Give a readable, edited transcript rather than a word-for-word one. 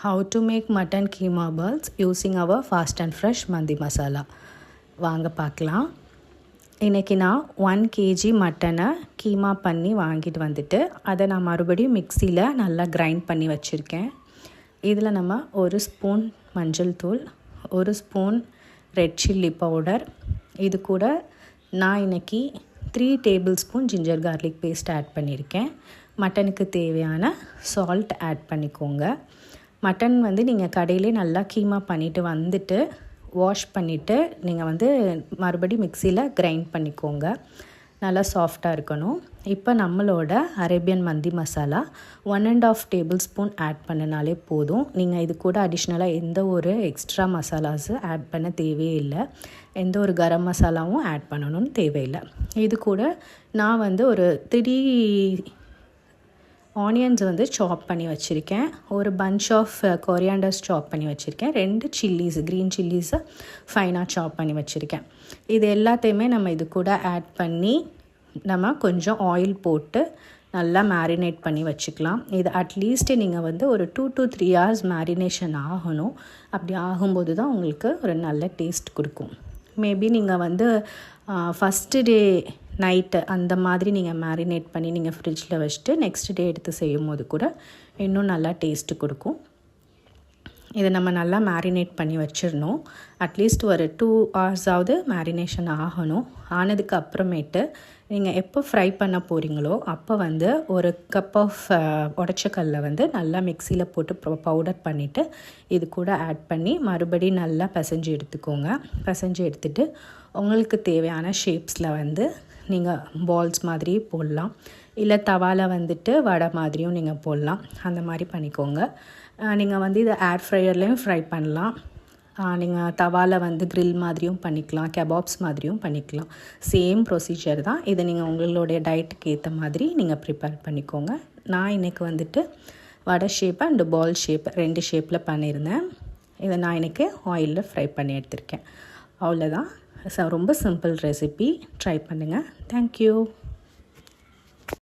How to make mutton keema balls using our fast and fresh mandi masala. வாங்க பார்க்கலாம். இன்றைக்கி நான் 1 kg மட்டனை கீமா பண்ணி வாங்கிட்டு வந்துட்டு அதை நான் மறுபடியும் மிக்சியில் நல்லா கிரைண்ட் பண்ணி வச்சுருக்கேன். இதில் நம்ம 1 ஸ்பூன் மஞ்சள் தூள், 1 ஸ்பூன் ரெட் சில்லி பவுடர், இது கூட நான் இன்றைக்கி 3 tablespoon ginger garlic paste add பண்ணியிருக்கேன். மட்டனுக்கு தேவையான சால்ட் ஆட் பண்ணிக்கோங்க. மட்டன் நீங்கள் கடையிலே நல்லா கீமா பண்ணிவிட்டு வந்துட்டு வாஷ் பண்ணிவிட்டு நீங்கள் மறுபடியும் மிக்சியில் கிரைண்ட் பண்ணிக்கோங்க. நல்லா சாஃப்டாக இருக்கணும். இப்போ நம்மளோட அரேபியன் மந்தி மசாலா 1.5 டேபிள் ஸ்பூன் ஆட் பண்ணினாலே போதும். நீங்கள் இது கூட அடிஷ்னலாக எந்த ஒரு எக்ஸ்ட்ரா மசாலாஸு ஆட் பண்ண தேவையே இல்லை. எந்த ஒரு கரம் மசாலாவும் ஆட் பண்ணணும்னு தேவையில்லை. இது கூட நான் ஒரு 3 ஆனியன்ஸ் சாப் பண்ணி வச்சுருக்கேன். ஒரு பஞ்ச் ஆஃப் கொரியாண்டர்ஸ் சாப் பண்ணி வச்சுருக்கேன். 2 சில்லிஸ், க்ரீன் சில்லிஸை ஃபைனாக சாப் பண்ணி வச்சுருக்கேன். இது எல்லாத்தையுமே நம்ம இது கூட ஆட் பண்ணி நம்ம கொஞ்சம் ஆயில் போட்டு நல்லா மேரினேட் பண்ணி வச்சுக்கலாம். இது அட்லீஸ்ட்டு நீங்கள் ஒரு 2 to 3 hours மேரினேஷன் ஆகணும். அப்படி ஆகும்போது தான் உங்களுக்கு ஒரு நல்ல டேஸ்ட் கொடுக்கும். மேபி நீங்கள் ஃபஸ்ட்டு டே நைட்டு அந்த மாதிரி நீங்கள் மேரினேட் பண்ணி நீங்கள் ஃப்ரிட்ஜில் வச்சுட்டு நெக்ஸ்ட் டே எடுத்து செய்யும் போது கூட இன்னும் நல்லா டேஸ்ட்டு கொடுக்கும். இதை நம்ம நல்லா மேரினேட் பண்ணி வச்சிடணும். அட்லீஸ்ட் ஒரு 2 hours மேரினேஷன் ஆகணும். ஆனதுக்கு அப்புறமேட்டு நீங்கள் எப்போ ஃப்ரை பண்ண போகிறீங்களோ அப்போ ஒரு கப் ஆஃப் உடச்சக்கல்ல நல்லா மிக்சியில் போட்டு பவுடர் பண்ணிவிட்டு இது கூட ஆட் பண்ணி மறுபடியும் நல்லா பிசைஞ்சு எடுத்துக்கோங்க. பிசைஞ்சு எடுத்துகிட்டு உங்களுக்கு தேவையான ஷேப்ஸில் நீங்கள் பால்ஸ் மாதிரி போடலாம். இல்லை தவாவில் வடை மாதிரியும் நீங்கள் போடலாம். அந்த மாதிரி பண்ணிக்கோங்க. நீங்கள் இதை ஏர் ஃப்ரையர்லேயும் ஃப்ரை பண்ணலாம். நீங்கள் தவாவில் கிரில் மாதிரியும் பண்ணிக்கலாம், கெபாப்ஸ் மாதிரியும் பண்ணிக்கலாம். சேம் ப்ரொசீஜர் தான். இதை நீங்கள் உங்களுடைய டயட்டுக்கு ஏற்ற மாதிரி நீங்கள் ப்ரிப்பேர் பண்ணிக்கோங்க. நான் இன்றைக்கி வடை ஷேப் அண்டு பால் ஷேப் 2 ஷேப்பில் பண்ணியிருந்தேன். இதை நான் இன்றைக்கி ஆயிலில் ஃப்ரை பண்ணி எடுத்திருக்கேன். அவ்வளோதான். ரொம்ப சிம்பிள் ரெசிபி. ட்ரை பண்ணுங்கள். தேங்க்யூ.